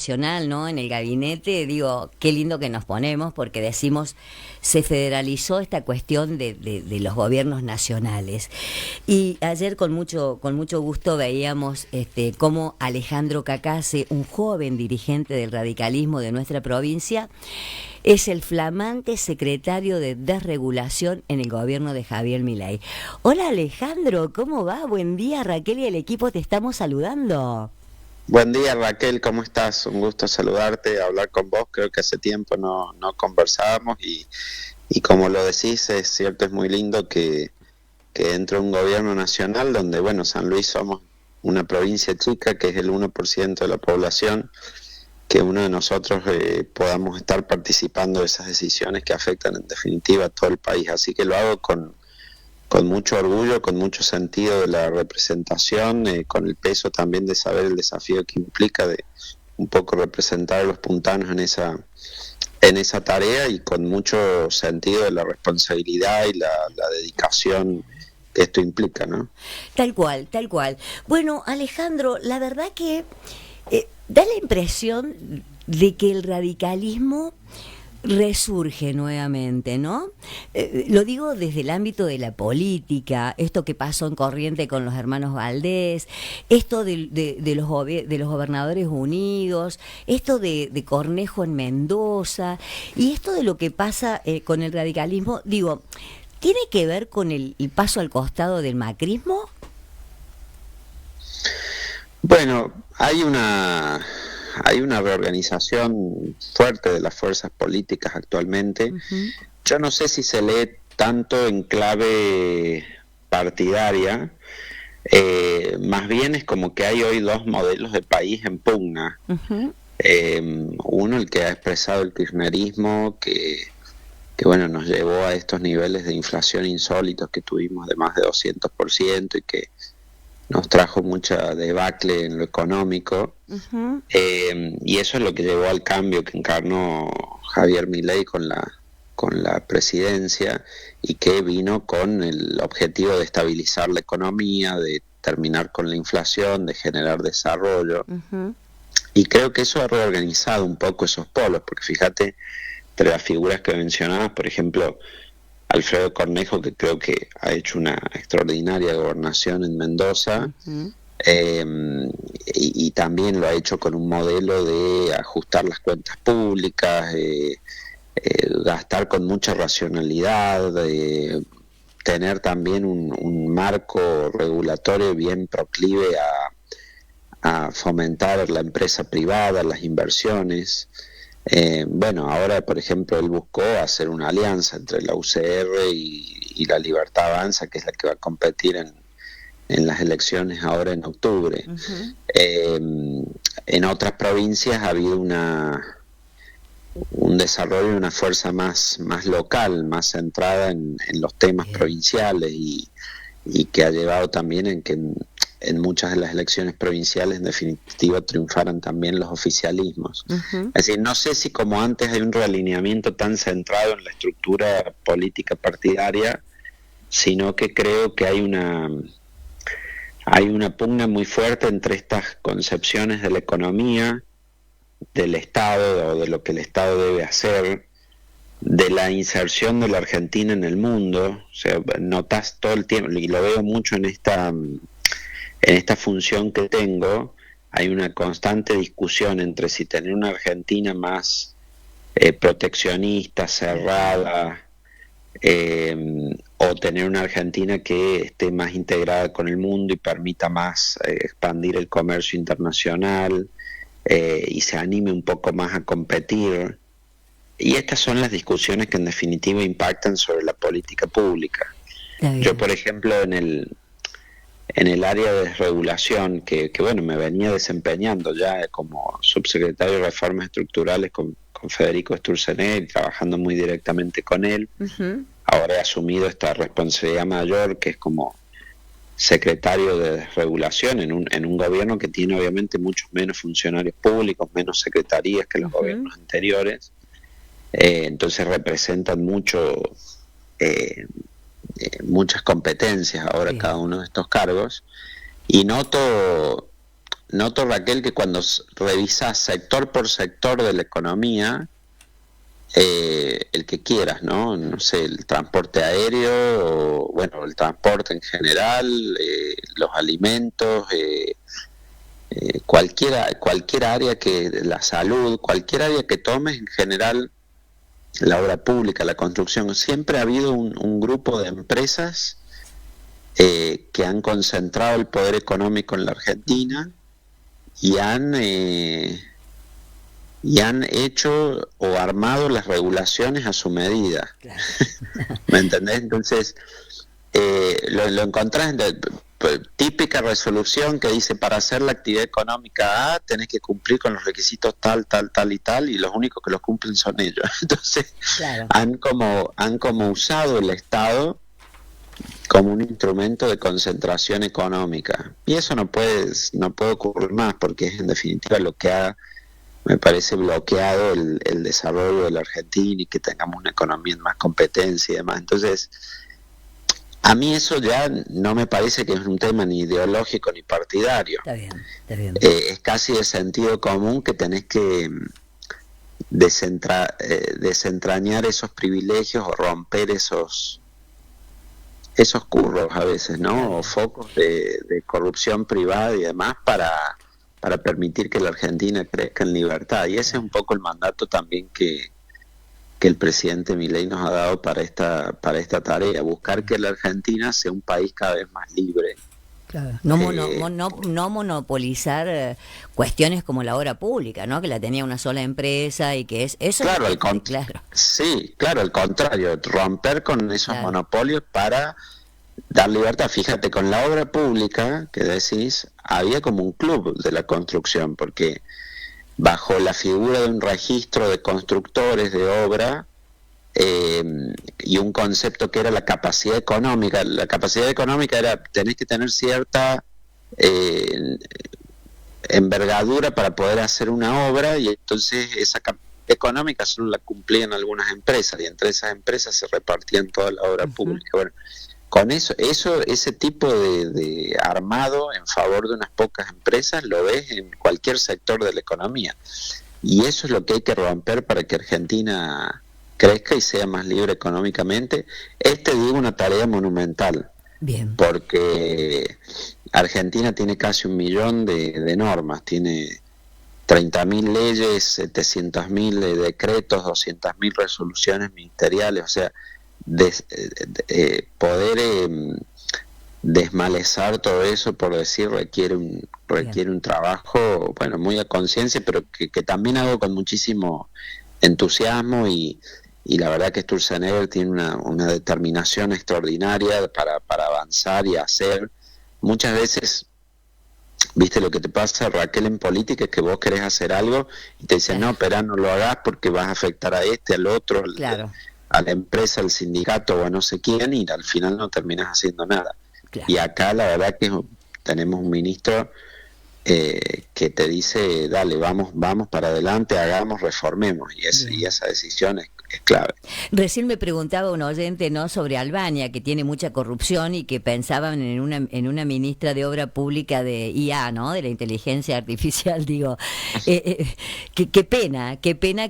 nacional, ¿no? En el gabinete, digo, qué lindo que nos ponemos porque decimos, se federalizó esta cuestión de los gobiernos nacionales. Y ayer con mucho gusto veíamos cómo Alejandro Cacase, un joven dirigente del radicalismo de nuestra provincia, es el flamante secretario de desregulación en el gobierno de Javier Milei. Hola Alejandro, ¿cómo va? Buen día, Raquel y el equipo te estamos saludando. Buen día Raquel, ¿cómo estás? Un gusto saludarte, hablar con vos. Creo que hace tiempo no conversábamos y como lo decís, es cierto, es muy lindo que entre un gobierno nacional donde, bueno, San Luis somos una provincia chica que es el 1% de la población, que uno de nosotros podamos estar participando de esas decisiones que afectan en definitiva a todo el país. Así que lo hago con mucho orgullo, con mucho sentido de la representación, con el peso también de saber el desafío que implica de un poco representar a los puntanos en esa tarea y con mucho sentido de la responsabilidad y la dedicación que esto implica, ¿no? Tal cual, tal cual. Bueno, Alejandro, la verdad que da la impresión de que el radicalismo resurge nuevamente, ¿no? Lo digo desde el ámbito de la política, esto que pasó en Corrientes con los hermanos Valdés, esto de los gobernadores unidos, esto de Cornejo en Mendoza, y esto de lo que pasa con el radicalismo, digo, ¿tiene que ver con el paso al costado del macrismo? Bueno, hay una reorganización fuerte de las fuerzas políticas actualmente. Uh-huh. Yo no sé si se lee tanto en clave partidaria, más bien es como que hay hoy dos modelos de país en pugna. Uh-huh. Uno, el que ha expresado el kirchnerismo, que bueno, nos llevó a estos niveles de inflación insólitos que tuvimos de más de 200% y que nos trajo mucha debacle en lo económico. Uh-huh. Y eso es lo que llevó al cambio que encarnó Javier Milei con la presidencia y que vino con el objetivo de estabilizar la economía, de terminar con la inflación, de generar desarrollo. Uh-huh. Y creo que eso ha reorganizado un poco esos polos, porque fíjate, entre las figuras que mencionabas, por ejemplo, Alfredo Cornejo, que creo que ha hecho una extraordinaria gobernación en Mendoza, Uh-huh. y también lo ha hecho con un modelo de ajustar las cuentas públicas, gastar con mucha racionalidad, tener también un marco regulatorio bien proclive a fomentar la empresa privada, las inversiones. Bueno, ahora por ejemplo él buscó hacer una alianza entre la UCR y la Libertad Avanza, que es la que va a competir en las elecciones ahora en octubre. Uh-huh. En otras provincias ha habido un desarrollo de una fuerza más local, más centrada en los temas provinciales y que ha llevado también en que en muchas de las elecciones provinciales en definitiva triunfaran también los oficialismos. Uh-huh. Es decir, no sé si como antes hay un realineamiento tan centrado en la estructura política partidaria, sino que creo que hay una pugna muy fuerte entre estas concepciones de la economía, del Estado o de lo que el Estado debe hacer, de la inserción de la Argentina en el mundo. O sea, notas todo el tiempo, y lo veo mucho en esta función que tengo, hay una constante discusión entre si tener una Argentina más proteccionista, cerrada, o tener una Argentina que esté más integrada con el mundo y permita más expandir el comercio internacional y se anime un poco más a competir. Y estas son las discusiones que en definitiva impactan sobre la política pública. Yo, por ejemplo, en el área de desregulación, que bueno, me venía desempeñando ya como subsecretario de Reformas Estructurales con Federico Sturzenegger, trabajando muy directamente con él. Uh-huh. Ahora he asumido esta responsabilidad mayor, que es como secretario de desregulación en un gobierno que tiene obviamente muchos menos funcionarios públicos, menos secretarías que los Uh-huh. gobiernos anteriores. Entonces representan muchas competencias ahora cada uno de estos cargos, y noto noto, Raquel, que cuando revisas sector por sector de la economía, el que quieras, ¿no? No sé, el transporte aéreo, o, bueno, el transporte en general, los alimentos, cualquier área que, la salud, cualquier área que tomes en general, la obra pública, la construcción, siempre ha habido un grupo de empresas que han concentrado el poder económico en la Argentina y han hecho o armado las regulaciones a su medida. Claro. ¿Me entendés? Entonces, lo encontrás en típica resolución que dice: para hacer la actividad económica A tenés que cumplir con los requisitos tal y tal, y los únicos que los cumplen son ellos. Entonces, claro, han como usado el Estado como un instrumento de concentración económica, y eso no puede ocurrir más, porque es en definitiva lo que ha, me parece, bloqueado el desarrollo de la Argentina y que tengamos una economía en más competencia y demás. Entonces, a mí eso ya no me parece que es un tema ni ideológico ni partidario. Está bien. Es casi de sentido común que tenés que desentrañar esos privilegios o romper esos curros a veces, ¿no? O focos de corrupción privada y demás para permitir que la Argentina crezca en libertad. Y ese es un poco el mandato también que el presidente Milei nos ha dado para esta tarea: buscar que la Argentina sea un país cada vez más libre. Claro. No monopolizar cuestiones como la obra pública, ¿no? Que la tenía una sola empresa y que es eso. Claro, sí, claro, al contrario, romper con esos monopolios para dar libertad. Fíjate, con la obra pública que decís, había como un club de la construcción, porque bajo la figura de un registro de constructores de obra y un concepto que era la capacidad económica. La capacidad económica era: tenés que tener cierta envergadura para poder hacer una obra, y entonces esa capacidad económica solo la cumplían algunas empresas, y entre esas empresas se repartían toda la obra pública. Bueno, con ese tipo de armado en favor de unas pocas empresas lo ves en cualquier sector de la economía, y eso es lo que hay que romper para que Argentina crezca y sea más libre económicamente. Digo, una tarea monumental. Bien. Porque Argentina tiene casi 1 millón de normas, tiene 30.000 leyes, 700.000 decretos, 200.000 resoluciones ministeriales. O sea, poder desmalezar todo eso, por decir, requiere un trabajo, bueno, muy a conciencia, pero que también hago con muchísimo entusiasmo, y la verdad que Sturzenegger tiene una determinación extraordinaria para avanzar y hacer. Muchas veces, viste lo que te pasa, Raquel, en política, es que vos querés hacer algo y te dicen: no, pero no lo hagas porque vas a afectar a al otro, claro, a la empresa, al sindicato o a no sé quién, y al final no terminas haciendo nada. Claro. Y acá la verdad que tenemos un ministro que te dice: dale, vamos para adelante, hagamos, reformemos, y esa decisión es clave. Recién me preguntaba un oyente, ¿no?, sobre Albania, que tiene mucha corrupción, y que pensaban en una ministra de obra pública de IA, ¿no?, de la inteligencia artificial. Digo, qué pena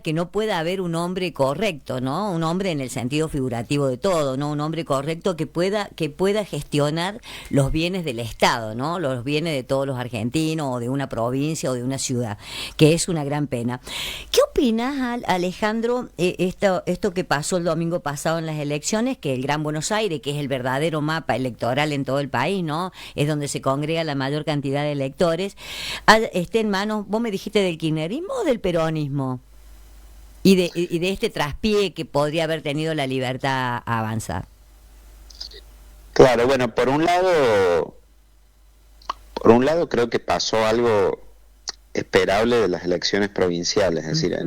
que no pueda haber un hombre correcto, ¿no? Un hombre en el sentido figurativo de todo, ¿no? Un hombre correcto que pueda gestionar los bienes del Estado, ¿no? Los bienes de todos los argentinos, o de una provincia o de una ciudad, que es una gran pena. ¿Qué opinas, Alejandro, esto que pasó el domingo pasado en las elecciones, que el Gran Buenos Aires, que es el verdadero mapa electoral en todo el país, ¿no?, es donde se congrega la mayor cantidad de electores, esté en manos, vos me dijiste, del kirchnerismo o del peronismo? Y de este traspié que podría haber tenido la Libertad Avanza. Claro, bueno, por un lado creo que pasó algo esperable de las elecciones provinciales, es decir,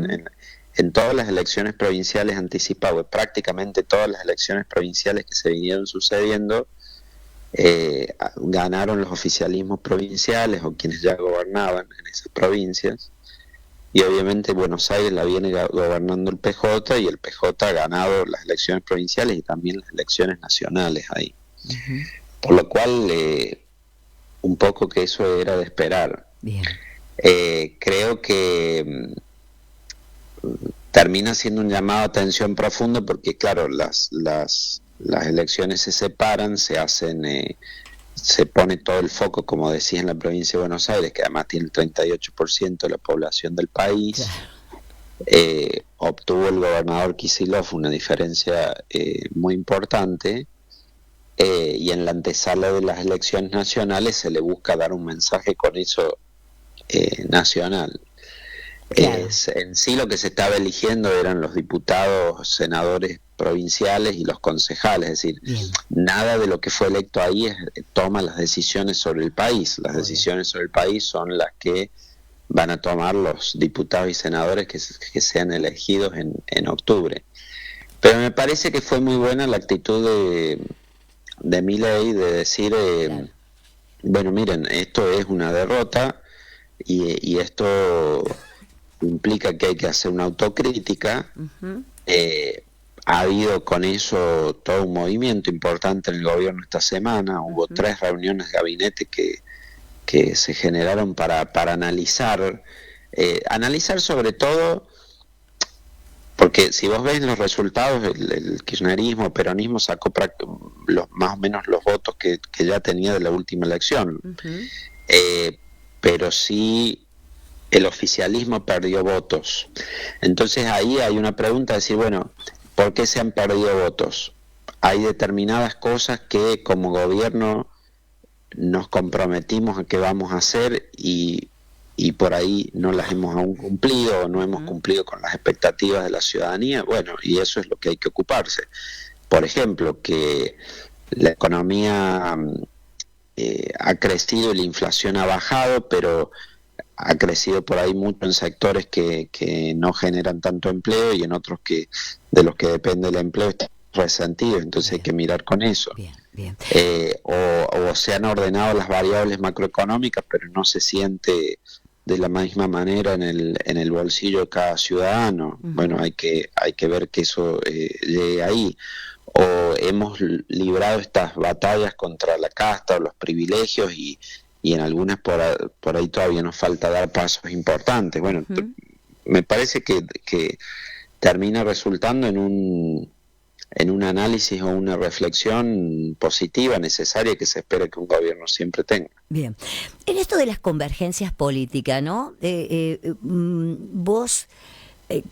en todas las elecciones provinciales anticipadas, prácticamente todas las elecciones provinciales que se vinieron sucediendo, ganaron los oficialismos provinciales o quienes ya gobernaban en esas provincias, y obviamente Buenos Aires la viene gobernando el PJ, y el PJ ha ganado las elecciones provinciales y también las elecciones nacionales ahí. Por lo cual, un poco que eso era de esperar. Bien. Creo que termina siendo un llamado a atención profundo porque, claro, las elecciones se separan, se hacen, se pone todo el foco, como decía, en la provincia de Buenos Aires, que además tiene el 38% de la población del país. Claro. Obtuvo el gobernador Kicillof una diferencia muy importante, y en la antesala de las elecciones nacionales se le busca dar un mensaje con eso nacional. Claro. En sí lo que se estaba eligiendo eran los diputados, senadores provinciales y los concejales, es decir, Bien. nada de lo que fue electo ahí toma las decisiones sobre el país. Las Muy decisiones sobre el país son las que van a tomar los diputados y senadores que sean elegidos en octubre. Pero me parece que fue muy buena la actitud de Milei de decir, claro. bueno, miren, esto es una derrota y esto implica que hay que hacer una autocrítica. Ujú. Ha habido con eso todo un movimiento importante en el gobierno esta semana. Hubo 3 reuniones de gabinete que se generaron para analizar, analizar sobre todo, porque si vos ves los resultados, el kirchnerismo, peronismo sacó más o menos los votos que ya tenía de la última elección, Ujú. pero sí el oficialismo perdió votos. Entonces ahí hay una pregunta, decir, bueno, ¿por qué se han perdido votos? Hay determinadas cosas que como gobierno nos comprometimos a que vamos a hacer y por ahí no las hemos aún cumplido o no hemos cumplido con las expectativas de la ciudadanía. Bueno, y eso es lo que hay que ocuparse. Por ejemplo, que la economía ha crecido y la inflación ha bajado, pero ha crecido por ahí mucho en sectores que no generan tanto empleo y en otros que de los que depende el empleo está resentido, entonces hay que mirar con eso. Bien, bien. O se han ordenado las variables macroeconómicas, pero no se siente de la misma manera en el bolsillo de cada ciudadano. Bueno, hay que ver que eso llegue ahí. O hemos librado estas batallas contra la casta o los privilegios y en algunas por ahí todavía nos falta dar pasos importantes. Bueno, me parece que termina resultando en un análisis o una reflexión positiva, necesaria, que se espera que un gobierno siempre tenga. Bien. En esto de las convergencias políticas, ¿no? Vos,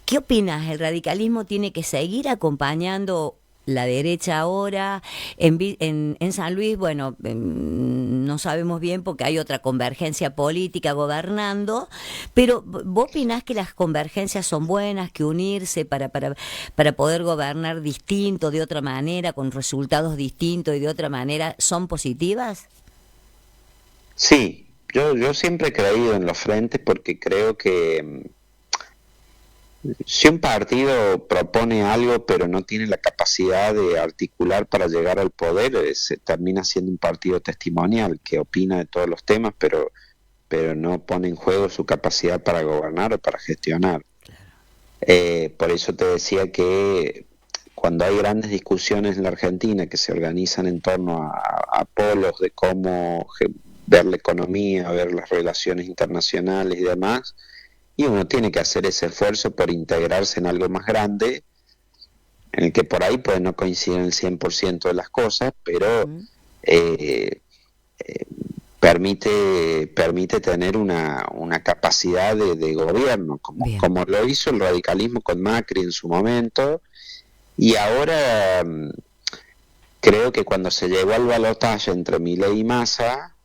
¿qué opinás? ¿El radicalismo tiene que seguir acompañando la derecha ahora? En San Luis, bueno, no sabemos bien porque hay otra convergencia política gobernando, pero ¿vos opinás que las convergencias son buenas, que unirse para poder gobernar distinto, de otra manera, con resultados distintos y de otra manera, son positivas? Sí, yo siempre he creído en los frentes porque creo que si un partido propone algo pero no tiene la capacidad de articular para llegar al poder, se termina siendo un partido testimonial que opina de todos los temas, pero no pone en juego su capacidad para gobernar o para gestionar. Por eso te decía que cuando hay grandes discusiones en la Argentina que se organizan en torno a polos de cómo ver la economía, ver las relaciones internacionales y demás, y uno tiene que hacer ese esfuerzo por integrarse en algo más grande, en el que por ahí puede no coincidir en el 100% de las cosas, pero permite tener una capacidad de gobierno, como lo hizo el radicalismo con Macri en su momento, y ahora creo que cuando se llegó al balotaje entre Milei y Massa,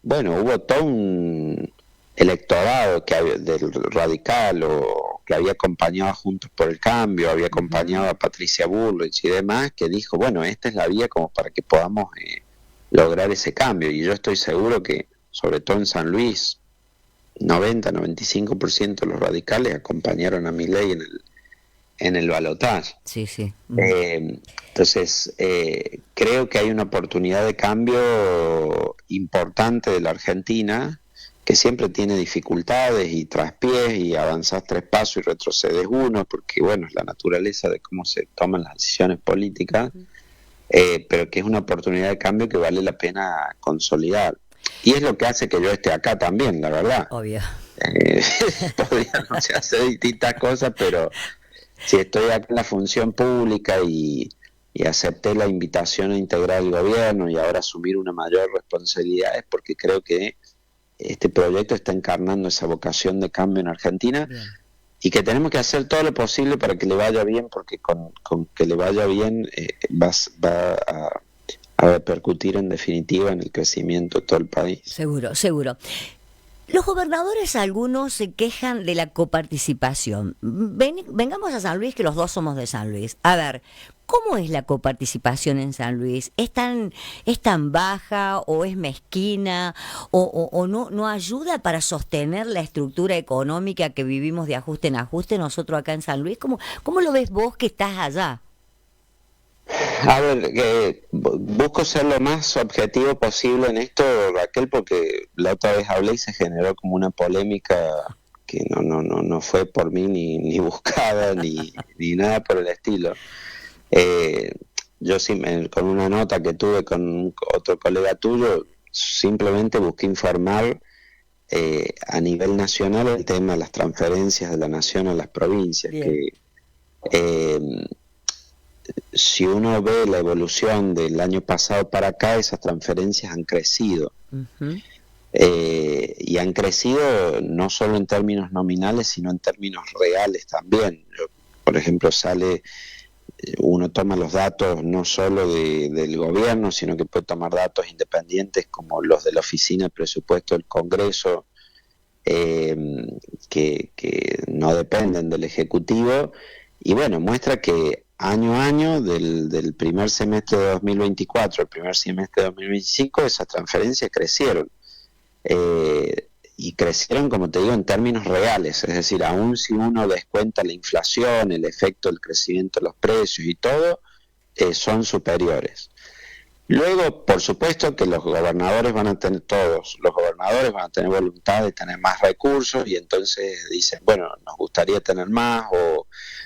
bueno, hubo todo un electorado del radical o que había acompañado a Juntos por el Cambio, había acompañado a Patricia Bullrich y demás, que dijo, bueno, esta es la vía como para que podamos lograr ese cambio. Y yo estoy seguro que, sobre todo en San Luis, 90-95% de los radicales acompañaron a Milei en el balotaje. Sí, sí. Entonces, creo que hay una oportunidad de cambio importante de la Argentina, que siempre tiene dificultades y traspiés y avanzás 3 pasos y retrocedes 1, porque bueno, es la naturaleza de cómo se toman las decisiones políticas, pero que es una oportunidad de cambio que vale la pena consolidar. y es lo que hace que yo esté acá también, la verdad. Obvio. Podría, no sé, hacer distintas cosas, pero si estoy acá en la función pública y acepté la invitación a integrar el gobierno y ahora asumir una mayor responsabilidad, es porque creo que este proyecto está encarnando esa vocación de cambio en Argentina. Bien. Y que tenemos que hacer todo lo posible para que le vaya bien, porque con que le vaya bien va a repercutir en definitiva en el crecimiento de todo el país. Seguro, seguro. Los gobernadores, algunos se quejan de la coparticipación. Vengamos a San Luis, que los dos somos de San Luis. A ver, ¿cómo es la coparticipación en San Luis? ¿Es tan baja o es mezquina o no ayuda para sostener la estructura económica que vivimos de ajuste en ajuste nosotros acá en San Luis? ¿Cómo lo ves vos que estás allá? A ver, busco ser lo más objetivo posible en esto, Raquel, porque la otra vez hablé y se generó como una polémica que no fue por mí ni buscada ni nada por el estilo. Yo con una nota que tuve con otro colega tuyo, simplemente busqué informar a nivel nacional el tema de las transferencias de la nación a las provincias. Bien. Que si uno ve la evolución del año pasado para acá, esas transferencias han crecido. Uh-huh. Y han crecido no solo en términos nominales, sino en términos reales también. Por ejemplo, uno toma los datos no solo del gobierno, sino que puede tomar datos independientes como los de la Oficina de Presupuesto del Congreso, que no dependen del Ejecutivo, y bueno, muestra que año a año, del primer semestre de 2024 al primer semestre de 2025, esas transferencias crecieron. Y crecieron, como te digo, en términos reales, es decir, aún si uno descuenta la inflación, el efecto del crecimiento de los precios y todo, son superiores. Luego, por supuesto que los gobernadores van a tener voluntad de tener más recursos y entonces dicen, bueno, nos gustaría tener más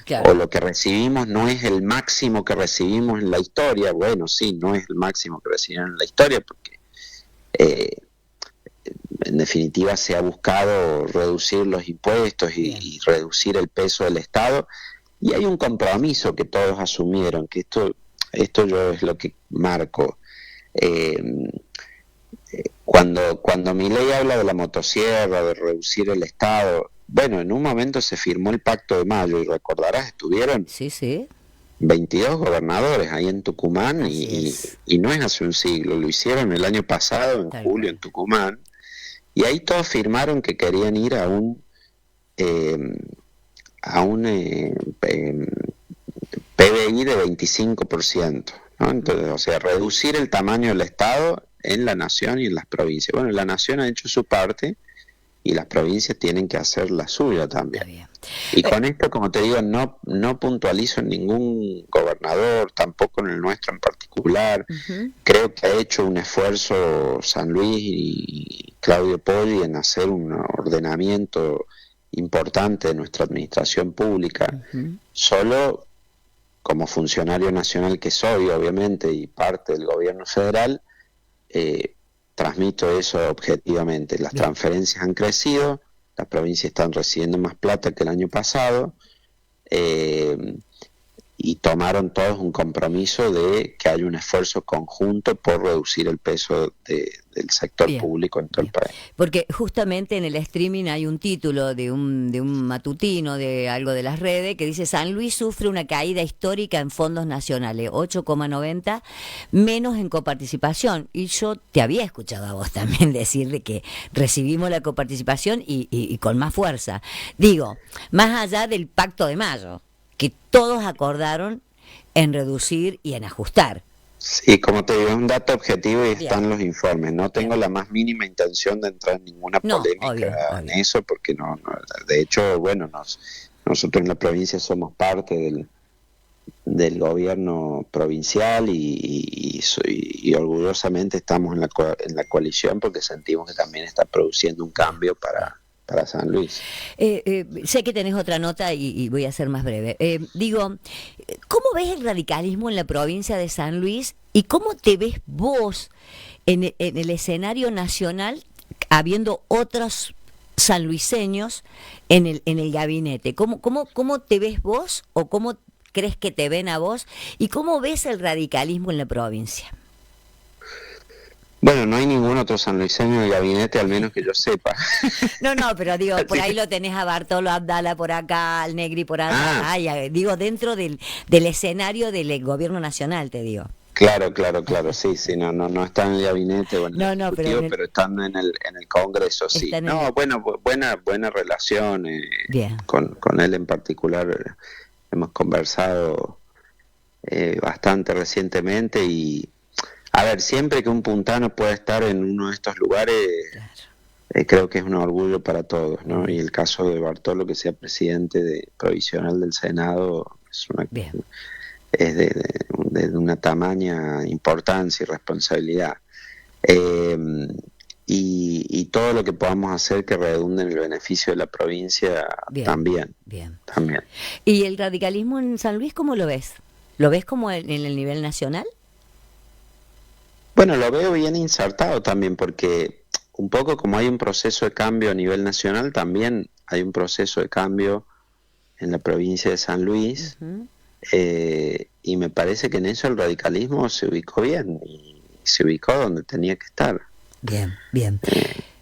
claro. O lo que recibimos no es el máximo que recibimos en la historia. Bueno, sí, no es el máximo que recibimos en la historia porque en definitiva se ha buscado reducir los impuestos y reducir el peso del Estado, y hay un compromiso que todos asumieron, que esto yo es lo que marco. Cuando Milei habla de la motosierra, de reducir el Estado, bueno, en un momento se firmó el Pacto de Mayo, y recordarás, estuvieron 22 gobernadores ahí en Tucumán, y no es hace un siglo, lo hicieron el año pasado, en julio, en Tucumán, y ahí todos firmaron que querían ir a un PBI de 25%, ¿no? Entonces, o sea, reducir el tamaño del Estado en la nación y en las provincias. Bueno, la nación ha hecho su parte y las provincias tienen que hacer la suya también. Y con esto, como te digo, no puntualizo en ningún gobernador, tampoco en el nuestro en particular. Uh-huh. Creo que ha hecho un esfuerzo San Luis y Claudio Poggi en hacer un ordenamiento importante de nuestra administración pública. Uh-huh. Solo como funcionario nacional que soy, obviamente, y parte del gobierno federal, transmito eso objetivamente. Las transferencias han crecido, las provincias están recibiendo más plata que el año pasado, y tomaron todos un compromiso de que haya un esfuerzo conjunto por reducir el peso del sector público en todo el país. Porque justamente en el streaming hay un título de un matutino de algo de las redes que dice: San Luis sufre una caída histórica en fondos nacionales, 8,90 menos en coparticipación. Y yo te había escuchado a vos también decir de que recibimos la coparticipación y con más fuerza. Digo, más allá del Pacto de Mayo, que todos acordaron en reducir y en ajustar. Sí, como te digo, es un dato objetivo y están los informes. No tengo la más mínima intención de entrar en ninguna polémica en eso, porque no, de hecho, bueno, nosotros en la provincia somos parte del gobierno provincial y orgullosamente estamos en la coalición porque sentimos que también está produciendo un cambio para San Luis. Sé que tenés otra nota y voy a ser más breve. Digo, ¿cómo ves el radicalismo en la provincia de San Luis y cómo te ves vos en el escenario nacional, habiendo otros sanluiseños en el gabinete. ¿Cómo te ves vos o cómo crees que te ven a vos y cómo ves el radicalismo en la provincia? Bueno, no hay ningún otro sanluiseño en el gabinete, al menos que yo sepa. No, pero digo, por ahí lo tenés a Bartolo Abdala por acá, al Negri por acá, digo, dentro del escenario del gobierno nacional, te digo. Claro, sí, no está en el gabinete o en el ejecutivo, pero están en el Congreso, sí. No, bueno, buena relación, con él en particular hemos conversado bastante recientemente y, a ver, siempre que un puntano pueda estar en uno de estos lugares, claro, creo que es un orgullo para todos, ¿no? Y el caso de Bartolo, que sea presidente provisional del Senado, es de una tamaña importancia y responsabilidad. Y todo lo que podamos hacer que redunde en el beneficio de la provincia también. ¿Y el radicalismo en San Luis cómo lo ves? ¿Lo ves como en el nivel nacional? Bueno, lo veo bien insertado también, porque un poco como hay un proceso de cambio a nivel nacional, también hay un proceso de cambio en la provincia de San Luis. Uh-huh. Y me parece que en eso el radicalismo se ubicó bien y se ubicó donde tenía que estar. Bien.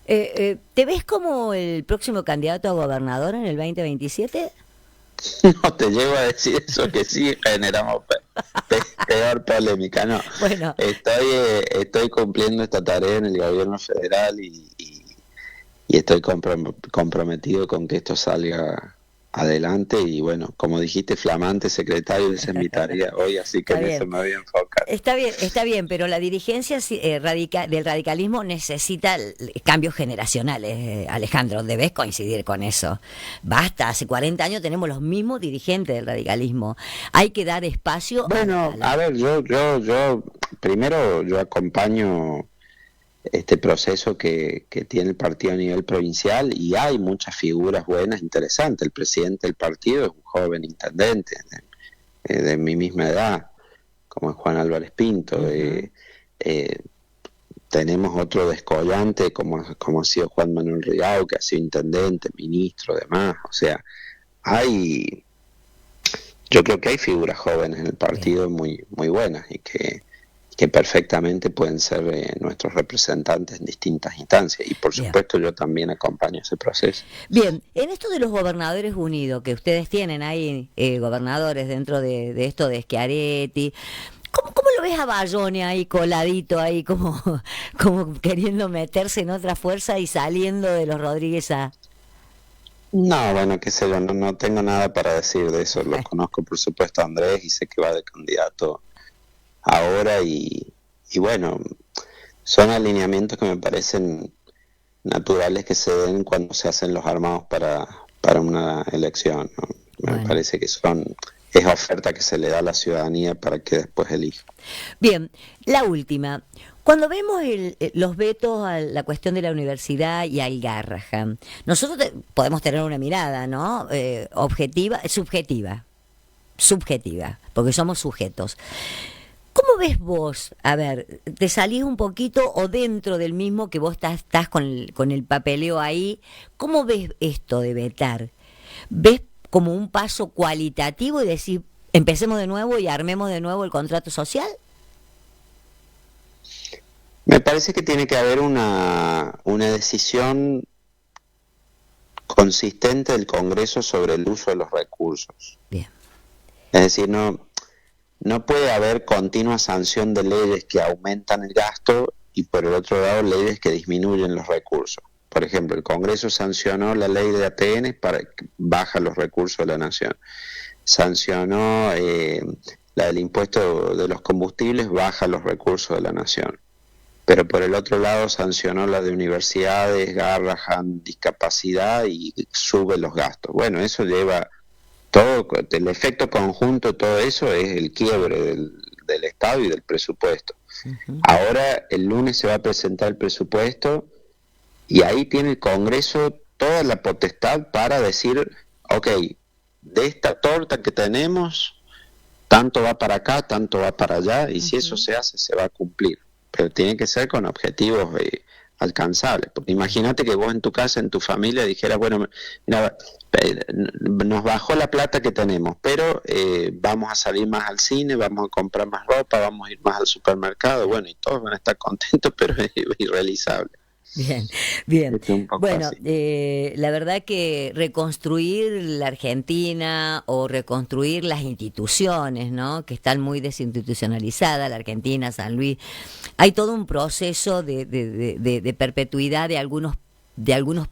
¿Te ves como el próximo candidato a gobernador en el 2027? No te llego a decir eso, que sí generamos peor polémica. No, bueno, estoy cumpliendo esta tarea en el gobierno federal y estoy comprometido con que esto salga adelante y bueno, como dijiste, flamante secretario, esa es mi tarea hoy, así que en eso me voy a enfocar. Está bien, pero la dirigencia del radicalismo necesita cambios generacionales, Alejandro, debes coincidir con eso. Basta, hace 40 años tenemos los mismos dirigentes del radicalismo, hay que dar espacio. Bueno, a ver, yo primero yo acompaño este proceso que tiene el partido a nivel provincial y hay muchas figuras buenas, interesantes. El presidente del partido es un joven intendente de mi misma edad, como es Juan Álvarez Pinto. Uh-huh. Tenemos otro descollante como ha sido Juan Manuel Rigau, que ha sido intendente, ministro, demás. O sea, yo creo que hay figuras jóvenes en el partido muy, muy buenas y que perfectamente pueden ser nuestros representantes en distintas instancias y por supuesto yo también acompaño ese proceso. Bien, en esto de los gobernadores unidos, que ustedes tienen ahí gobernadores dentro de esto de Schiaretti, ¿cómo lo ves a Bayone ahí coladito, ahí como queriendo meterse en otra fuerza y saliendo de los Rodríguez A? No, bueno, qué sé yo, no tengo nada para decir de eso, lo conozco por supuesto a Andrés y sé que va de candidato ahora y bueno, son alineamientos que me parecen naturales que se den cuando se hacen los armados para una elección, ¿no? Me parece que es oferta que se le da a la ciudadanía para que después elija. Bien, la última. Cuando vemos los vetos a la cuestión de la universidad y al Garrahan, nosotros podemos tener una mirada, ¿no? Objetiva, subjetiva, porque somos sujetos. ¿Cómo ves vos? A ver, ¿te salís un poquito o dentro del mismo que vos estás con el papeleo ahí? ¿Cómo ves esto de vetar? ¿Ves como un paso cualitativo y decir, empecemos de nuevo y armemos de nuevo el contrato social? Me parece que tiene que haber una decisión consistente del Congreso sobre el uso de los recursos. Bien. Es decir, no puede haber continua sanción de leyes que aumentan el gasto y por el otro lado leyes que disminuyen los recursos. Por ejemplo, el Congreso sancionó la ley de ATN para que baja los recursos de la nación. Sancionó la del impuesto de los combustibles, baja los recursos de la nación. Pero por el otro lado sancionó la de universidades, Garrahan, discapacidad y sube los gastos. Bueno, eso lleva todo, el efecto conjunto de todo eso es el quiebre del Estado y del presupuesto. Uh-huh. Ahora el lunes se va a presentar el presupuesto y ahí tiene el Congreso toda la potestad para decir, ok, de esta torta que tenemos, tanto va para acá, tanto va para allá, y si eso se hace, se va a cumplir. pero tiene que ser con objetivos alcanzables. Porque imagínate que vos en tu casa, en tu familia, dijeras, bueno, mira, nos bajó la plata que tenemos, pero vamos a salir más al cine, vamos a comprar más ropa, vamos a ir más al supermercado, bueno, y todos van a estar contentos, pero es irrealizable. Bien, bien. Es un poco Bueno, así. la verdad que reconstruir la Argentina o reconstruir las instituciones, ¿no? Que están muy desinstitucionalizadas, la Argentina, San Luis, hay todo un proceso de perpetuidad de algunos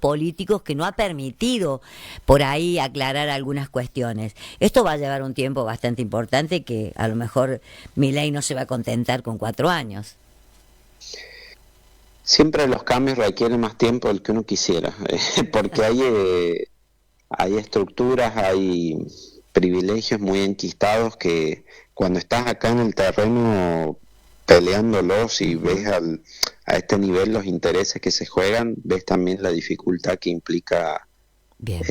políticos que no ha permitido por ahí aclarar algunas cuestiones. Esto va a llevar un tiempo bastante importante que a lo mejor Milei no se va a contentar con 4 años. Siempre los cambios requieren más tiempo del que uno quisiera, porque hay estructuras, hay privilegios muy enquistados que cuando estás acá en el terreno peleándolos y ves a este nivel los intereses que se juegan, ves también la dificultad que implica Bien.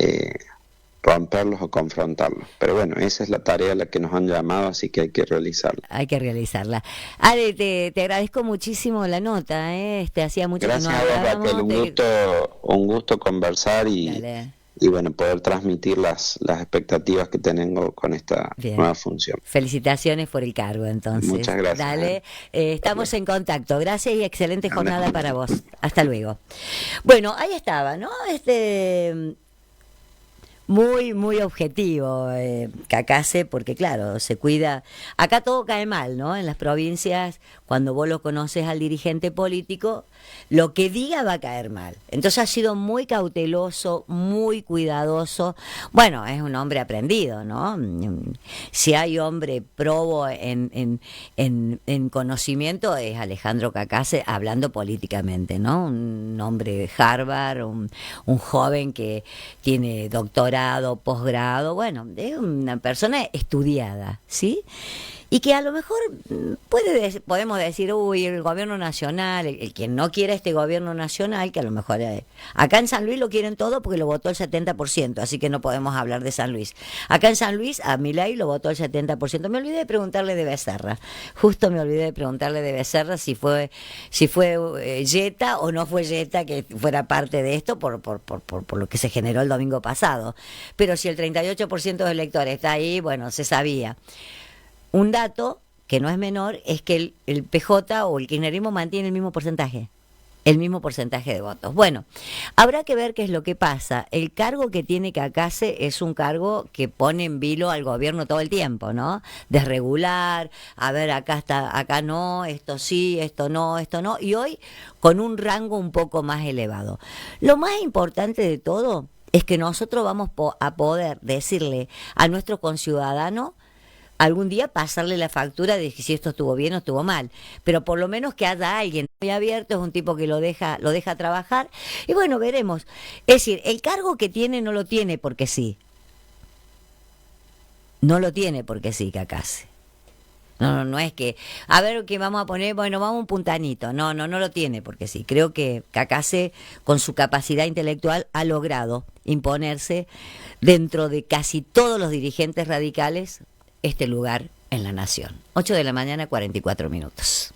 Romperlos o confrontarlos. Pero bueno, esa es la tarea a la que nos han llamado, así que hay que realizarla. Hay que realizarla. Ale, te agradezco muchísimo la nota, ¿eh? Hacía mucho Gracias que a no vos, Raquel, hablábamos. un gusto conversar Dale. y bueno, poder transmitir las expectativas que tengo con esta Bien. nueva función. Felicitaciones por el cargo, entonces. Muchas gracias. Dale, estamos en contacto. Gracias y excelente Anda. jornada para vos. Hasta luego. Bueno, ahí estaba, ¿no? Muy, muy objetivo, Cacase, porque claro, se cuida. Acá todo cae mal, ¿no? En las provincias, cuando vos lo conoces al dirigente político, lo que diga va a caer mal. Entonces ha sido muy cauteloso, muy cuidadoso. Bueno, es un hombre aprendido, ¿no? Si hay hombre probo en conocimiento, es Alejandro Cacase, hablando políticamente, ¿no? Un hombre de Harvard, un joven que tiene doctorado, posgrado, bueno, es una persona estudiada, ¿sí? Y que a lo mejor podemos decir, uy, el gobierno nacional, el que no quiera este gobierno nacional, que a lo mejor acá en San Luis lo quieren todo porque lo votó el 70%, así que no podemos hablar de San Luis. Acá en San Luis a Milei lo votó el 70%. Me olvidé de preguntarle de Becerra, justo me olvidé de preguntarle de Becerra si fue Yeta o no fue Yeta que fuera parte de esto por lo que se generó el domingo pasado. Pero si el 38% de los electores está ahí, bueno, se sabía. Un dato que no es menor es que el PJ o el kirchnerismo mantiene el mismo porcentaje de votos. Bueno, habrá que ver qué es lo que pasa. El cargo que tiene Cacase es un cargo que pone en vilo al gobierno todo el tiempo, ¿no? Desregular, a ver, acá está, acá no, esto sí, esto no, y hoy con un rango un poco más elevado. Lo más importante de todo es que nosotros vamos a poder decirle a nuestro conciudadano algún día pasarle la factura de si esto estuvo bien o estuvo mal, pero por lo menos que haya alguien muy abierto, es un tipo que lo deja trabajar, y bueno, veremos. Es decir, el cargo que tiene no lo tiene porque sí. No lo tiene porque sí, Cacase. No es que, a ver, que vamos a poner, bueno, vamos a un puntanito. No lo tiene porque sí. Creo que Cacase, con su capacidad intelectual, ha logrado imponerse dentro de casi todos los dirigentes radicales este lugar en la nación. 8 de la mañana, 44 minutos.